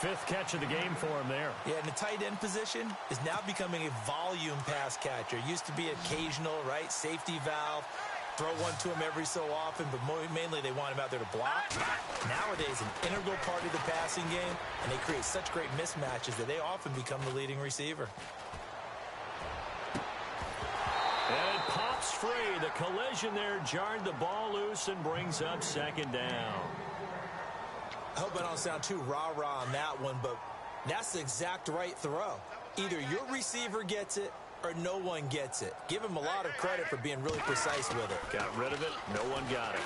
5th catch of the game for him there.
Yeah, and the tight end position is now becoming a volume pass catcher. It used to be occasional, right? Safety valve. Throw one to him every so often, but mainly they want him out there to block. Nowadays, an integral part of the passing game, and they create such great mismatches that they often become the leading receiver.
And it pops free. The collision there jarred the ball loose and brings up second down.
I hope I don't sound too rah-rah on that one, but that's the exact right throw. Either your receiver gets it or no one gets it. Give him a lot of credit for being really precise with it.
Got rid of it. No one got it.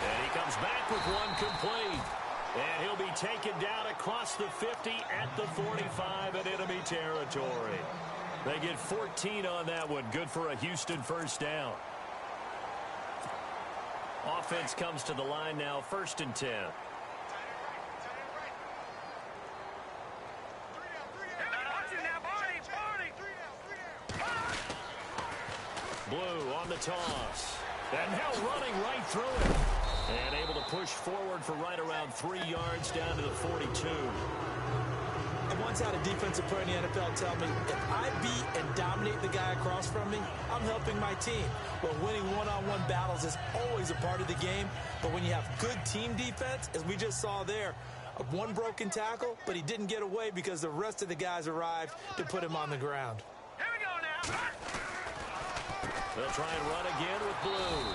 And he comes back with one complete. And he'll be taken down across the 50 at the 45 in enemy territory. They get 14 on that one. Good for a Houston first down. Offense comes to the line now, 1st and 10. Blue on the toss. And now running right through it. And able to push forward for right around 3 yards down to the 42.
And once had a defensive player in the NFL tell me, if I beat and dominate the guy across from me, I'm helping my team. Well, winning one-on-one battles is always a part of the game, but when you have good team defense, as we just saw there, one broken tackle, but he didn't get away because the rest of the guys arrived to put him on the ground.
Here we go now.
They'll try and run again with Blue.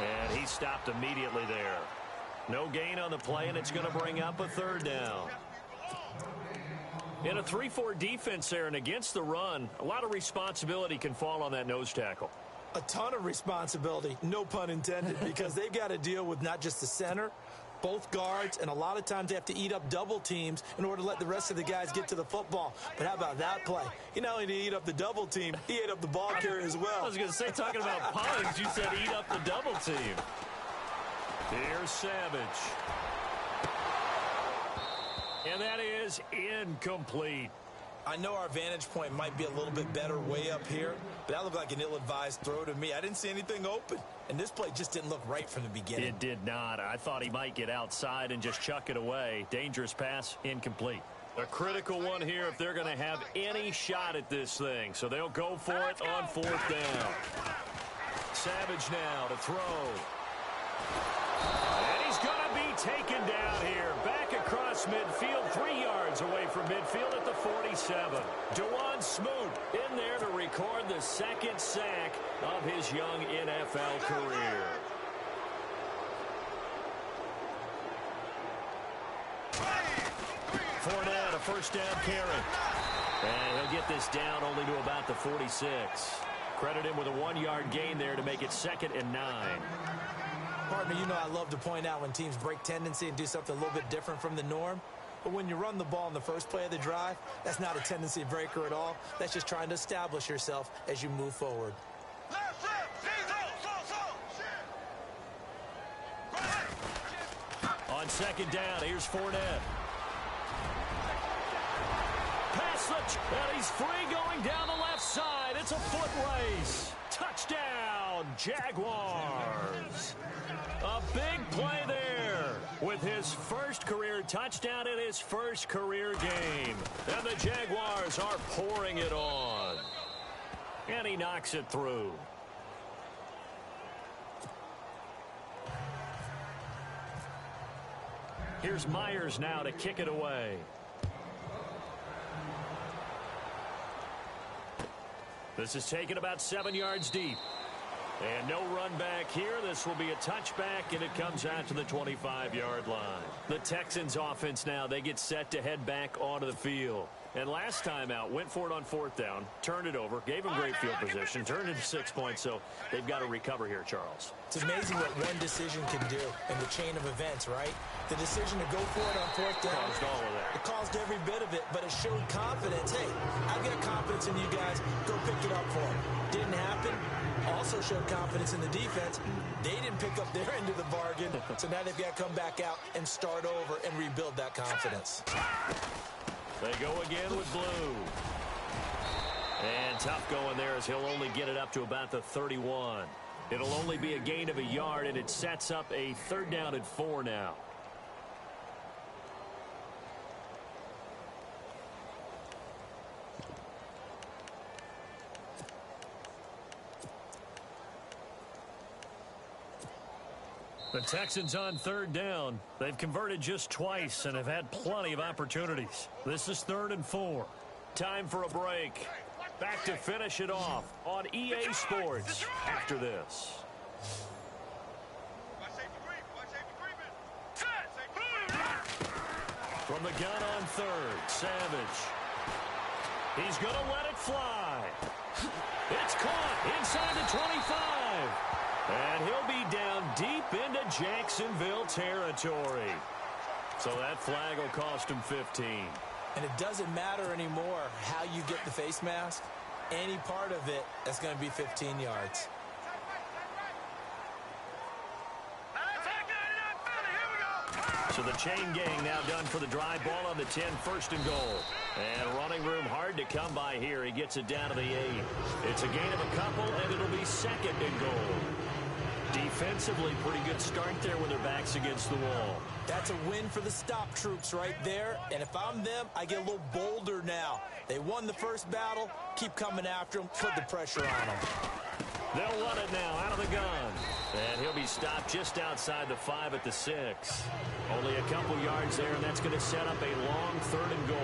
And he stopped immediately there. No gain on the play, and it's going to bring up a third down. In a 3-4 defense there and against the run, a lot of responsibility can fall on that nose tackle.
A ton of responsibility, no pun intended, because they've got to deal with not just the center, both guards, and a lot of times they have to eat up double teams in order to let the rest of the guys get to the football. But how about that play? He not only did he eat up the double team, he ate up the ball carrier as well.
I was going to say, talking about puns, you said eat up the double team. Here's Savage. And that is incomplete.
I know our vantage point might be a little bit better way up here, but that looked like an ill-advised throw to me. I didn't see anything open, and this play just didn't look right from the beginning.
It did not. I thought he might get outside and just chuck it away. Dangerous pass, incomplete. A critical one here if they're going to have any shot at this thing. So they'll go for it on fourth down. Savage now to throw. And he's going to be taken down here. Back across midfield, 3 yards away from midfield at the 47. DeJuan Smoot in there to record the second sack of his young NFL career. Fournette, a first down carry. And he'll get this down only to about the 46. Credit him with a 1-yard gain there to make it 2nd and 9.
Partner, you know I love to point out when teams break tendency and do something a little bit different from the norm. But when you run the ball in the first play of the drive, that's not a tendency breaker at all. That's just trying to establish yourself as you move forward.
On second down, here's Fournette. Pass and he's free going down the left side. It's a foot race. Touchdown, Jaguars. A big play there with his first career touchdown in his first career game. And the Jaguars are pouring it on. And he knocks it through. Here's Myers now to kick it away. This is taken about 7 yards deep. And no run back here. This will be a touchback, and it comes out to the 25-yard line. The Texans offense now, they get set to head back onto the field. And last time out, went for it on fourth down, turned it over, gave him great field position, turned it to 6 points, so they've got to recover here, Charles.
It's amazing what one decision can do in the chain of events, right? The decision to go for it on fourth down.
Caused all of that.
It caused every bit of it, but it showed confidence. Hey, I've got confidence in you guys. Go pick it up for them. Didn't happen. Also showed confidence in the defense. They didn't pick up their end of the bargain, so now they've got to come back out and start over and rebuild that confidence.
They go again with Blue. And tough going there as he'll only get it up to about the 31. It'll only be a gain of a yard, and it sets up a 3rd down and 4 now. The Texans on 3rd down. They've converted just twice and have had plenty of opportunities. This is 3rd and 4. Time for a break. Back to finish it off on EA Sports after this. From the gun on 3rd, Savage. He's going to let it fly. It's caught inside the 25. And he'll be down deep into Jacksonville territory. So that flag will cost him 15.
And it doesn't matter anymore how you get the face mask. Any part of it, that's going to be 15 yards.
So the chain gang now done for the drive. Ball on the 10, 1st and goal. And running room hard to come by here. He gets it down to the 8. It's a gain of a couple, and it'll be 2nd and goal. Defensively, pretty good start there with their backs against the wall.
That's a win for the stop troops right there. And if I'm them, I get a little bolder now. They won the first battle. Keep coming after them. Put the pressure on them.
They'll run it now out of the gun. And he'll be stopped just outside the 5 at the 6. Only a couple yards there, and that's going to set up a long 3rd and goal.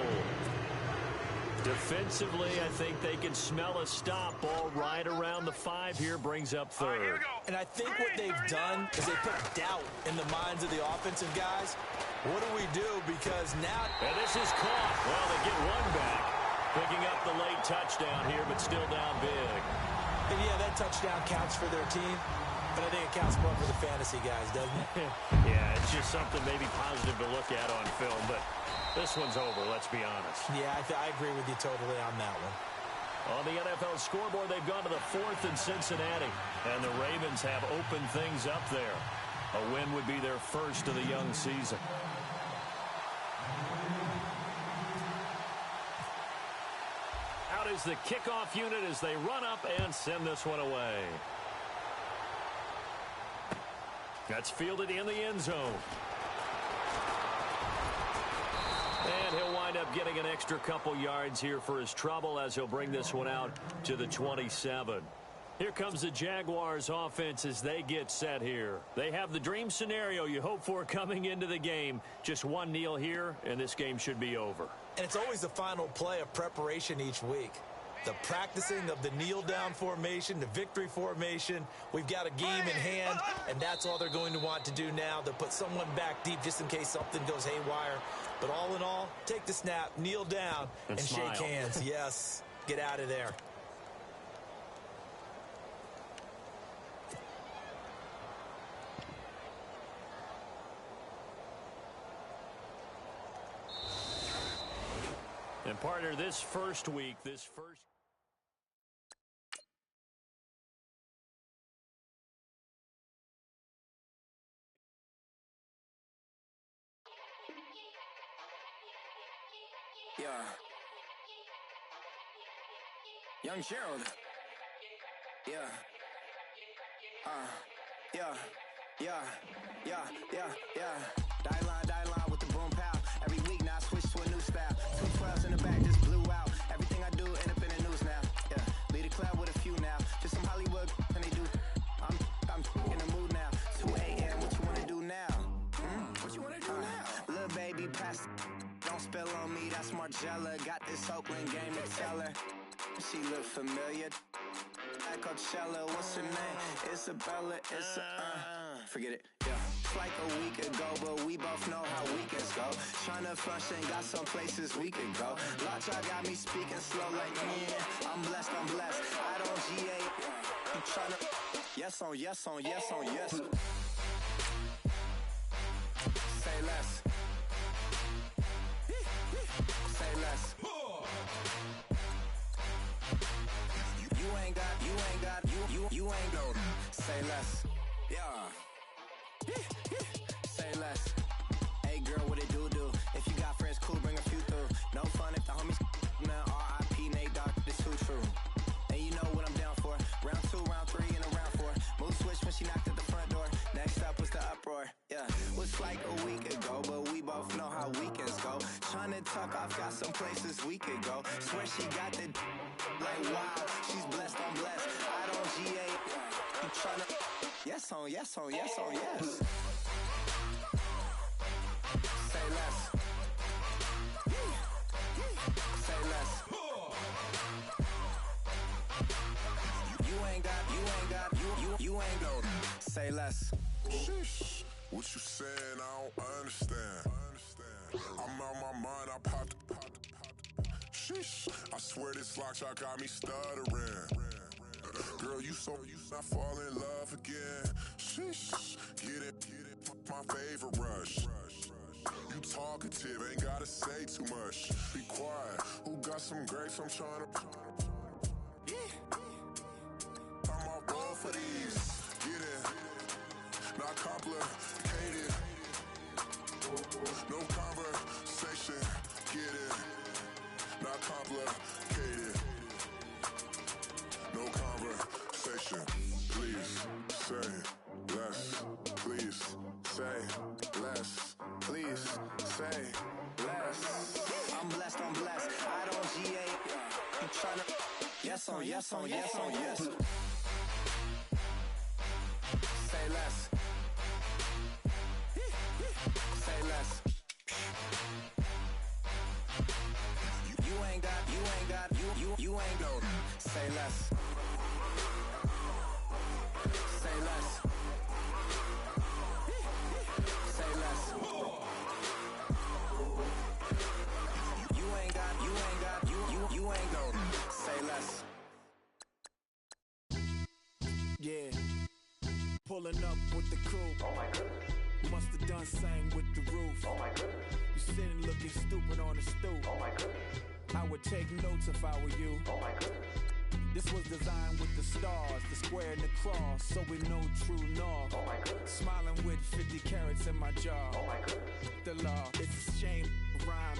Defensively, I think they can smell a stop. Ball right around the 5 here, brings up 3rd.
And I think what they've done is they put doubt in the minds of the offensive guys. What do we do? Because now...
And this is caught. Well, they get one back. Picking up the late touchdown here, but still down big.
And yeah, that touchdown counts for their team. But I think it counts more for the fantasy guys, doesn't it?
Yeah, it's just something maybe positive to look at on film, but this one's over, let's be honest.
Yeah, I agree with you totally on that one.
On the NFL scoreboard, they've gone to the 4th in Cincinnati, and the Ravens have opened things up there. A win would be their first of the young season. Out is the kickoff unit as they run up and send this one away. That's fielded in the end zone. And he'll wind up getting an extra couple yards here for his trouble as he'll bring this one out to the 27. Here comes the Jaguars offense as they get set here. They have the dream scenario you hope for coming into the game. Just one kneel here, and this game should be over.
And it's always the final play of preparation each week. The practicing of the kneel-down formation, the victory formation. We've got a game in hand, and that's all they're going to want to do now. They'll put someone back deep just in case something goes haywire. But all in all, take the snap, kneel down, and shake hands. Yes, get out of there.
And partner, this first week,
Yeah. Young Gerald. Yeah. Die line with the boom pow. Every week now I switch to a new style. 212s in the back just blew out. Everything I do end up in the news now. Yeah. Lead a club with a few now. Just some Hollywood and they do. I'm in the mood now. 2 a.m. What you wanna do now? What you wanna do now? Little baby pass. Don't spill on me, that's Margella. Got this Oakland game to tell her. She look familiar. At Coachella, what's her name? Isabella, forget it, yeah. It's like a week ago, but we both know how weekends go. Tryna function, got some places we could go. Lot y'all got me speaking slow like, yeah, I'm blessed. I don't GA. You tryna, yes on yes. Say less. Say less. You ain't no. Say less. Yeah. Say less. Hey girl, what it do? If you got friends, cool, bring a few through. No fun if the homies. Man, R.I.P. Nate Dogg, this too true. And you know what I'm down for. Round 2, round 3, and a round 4. Mood switch when she knocked at the front door. Next up was the uproar. Yeah, was like a week ago, but we both know how weekends go. Tryna tuck off, got some places we could go. Swear she got the like wow, she's blessed, I'm blessed. I don't GA. You tryna yes on yes. Say less. Say less. You ain't no. Say less.
Sheesh. What you saying? I don't understand. I'm out my mind. I popped. Sheesh. I swear this lock y'all got me stuttering. Girl, you not fall in love again. Sheesh. Get it. My favorite rush. You talkative, ain't gotta say too much. Be quiet. Who got some grapes? I'm trying to. I'm all roll for these. Get in. Not complicated. No conversation. Get in. Not complicated. No conversation. Please say less.
tryna. Yes on, yes on, yes on, yes. Say less. Say less. You ain't got, you ain't got. Say less. Say less. Say less. You ain't got, you ain't got. Say less.
Yeah. Pulling up with the coupe.
Oh my goodness.
Must have done same with the roof.
Oh my goodness.
You sitting looking stupid on the stoop.
Oh my goodness.
I would take notes if I were you.
Oh my goodness.
This was designed with the stars, the square and the cross, so we know true north.
Oh my goodness.
Smiling with 50 carats in my jaw.
Oh my goodness.
The law, it's a shame, rhyme,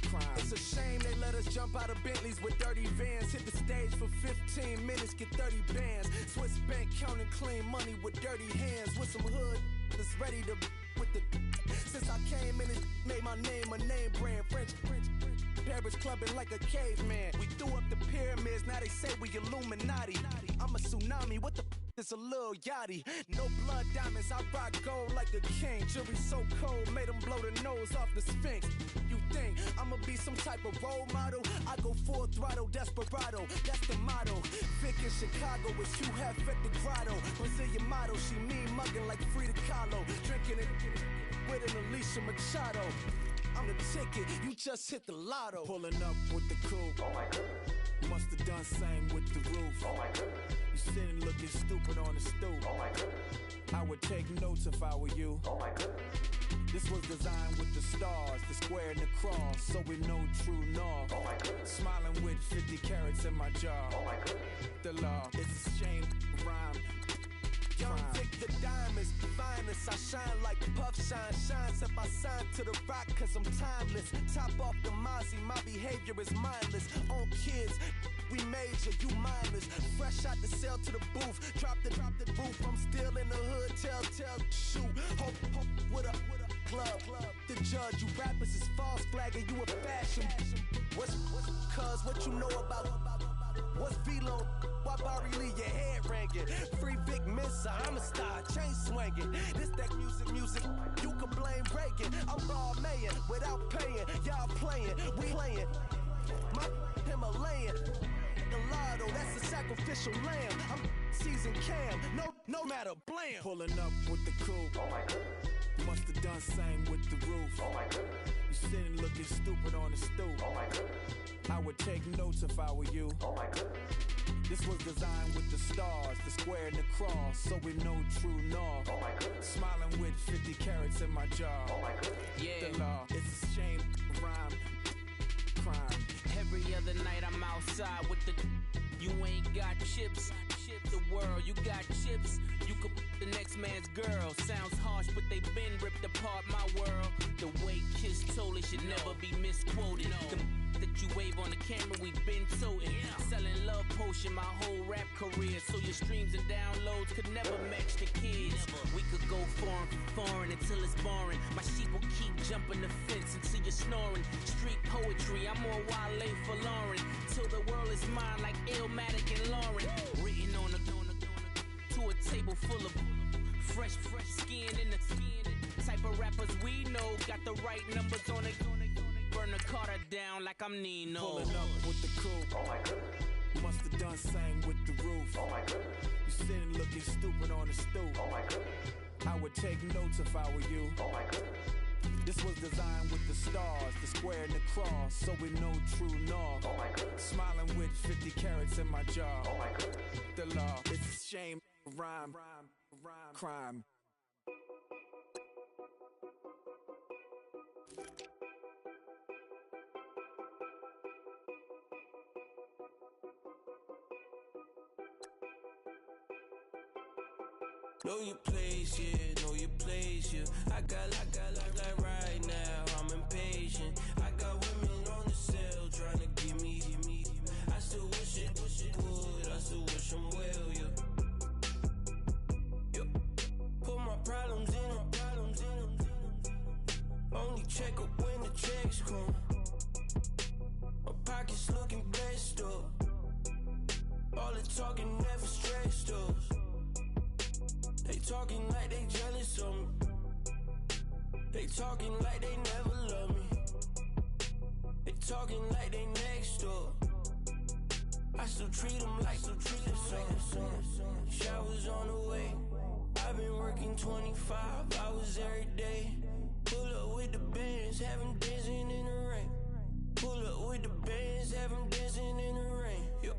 crime.
It's a shame they let us jump out of Bentleys with dirty vans. Hit the stage for 15 minutes, get 30 bands. Swiss bank counting clean money with dirty hands. With some hood that's ready to with the. Since I came in and made my name a name brand. French. Paris clubbing like a caveman. We threw up the pyramids, now they say we Illuminati. I'm a tsunami, what the is a little yachty. No blood diamonds, I rock gold like a king. Jury so cold, made them blow the nose off the Sphinx. You think I'ma be some type of role model? I go full throttle, desperado, that's the motto. Vic in Chicago, it's you have at the grotto. Brazilian model, she mean mugging like Frida Kahlo. Drinking it with an Alicia Machado. I'm the ticket, you just hit the lotto.
Pulling up with the coupe.
Oh my goodness.
Must have done same with the roof.
Oh my goodness.
You sitting looking stupid on the stoop.
Oh my goodness.
I would take notes if I were you.
Oh my goodness.
This was designed with the stars, the square and the cross, so we know true north.
Oh my goodness.
Smiling with 50 carats in my jaw.
Oh my goodness.
The law, it's a shame, rhyme.
Young Vic, the diamonds, the finest. I shine like puff shine. Shines if I sign to the rock, cause I'm timeless. Top off the Mozzie, my behavior is mindless. On kids, we major, you minors. Fresh out the cell to the booth. Drop the booth. I'm still in the hood. Tell, shoot. Hope with a club. The judge, you rappers is false flagging. You a fashion. What's cuz what you know about? What's Velo? Why Barry Lee, your head ringing? Free Vic Mensa, I'm a star, chain swinging. This that music, you can blame Reagan. I'm raw mayin' without paying. Y'all playing, we playing. My Himalayan, Gallardo, that's a sacrificial lamb. I'm seasoned cam, no matter, blam.
Pulling up with the coupe.
Oh my goodness.
Must have done same with the roof.
Oh my goodness.
You sitting looking stupid on the stoop.
Oh my goodness.
I would take notes if I were you.
Oh my goodness.
This was designed with the stars, the square and the cross, so we know true north.
Oh my goodness.
Smiling with 50 carats in my jaw.
Oh my goodness.
Yeah.
The law, it's a shame, rhyme, crime.
Every other night I'm outside with the. You ain't got chips. The world, you got chips. You could the next man's girl. Sounds harsh, but they been ripped apart my world. The way Kiss told it should never be misquoted. The that you wave on the camera, we been toting. Selling love potion my whole rap career. So your streams and downloads could never match the kids. We could go foreign until it's boring. My sheep will keep jumping the fence until you're snoring. Street poetry, I'm more Wale for Lauren. Till the world is mine like Illmatic and Lauren. Written on to a table full of fresh skin in the type of rappers we know. Got the right numbers on it. Burn the Carter down like I'm Nino.
Pulling up with the coupe.
Oh my goodness.
Must have done same with the roof.
Oh my goodness.
You sitting looking stupid on the stoop.
Oh my goodness.
I would take notes if I were you.
Oh my goodness.
This was designed with the stars, the square and the cross, so we know true north.
Oh my goodness.
Smiling with 50 carats in my jaw.
Oh my goodness.
The law, it's a shame, rhyme, crime.
Know your place, yeah, know your place, yeah. I got like right now, I'm impatient. I got women on the cell trying to give me. I still wish it would, I still wish I'm well, yeah. Put my problems in. Only check up when the checks come. My pockets looking blessed, talking never stressed up. They talking like they jealous of me. They talking like they never love me. They talking like they next door. I still treat them like some. Showers on the way. I've been working 25 hours every day. Pull up with the bands, have them dancing in the rain. Pull up with the bands, have them dancing in the rain. Yo.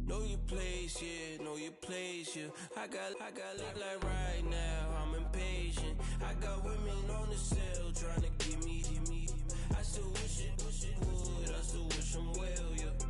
Know your place, yeah, know your place, yeah. I got look like right now, I'm impatient. I got women on the cell trying to give me. I still wish it would, I still wish them well, yeah.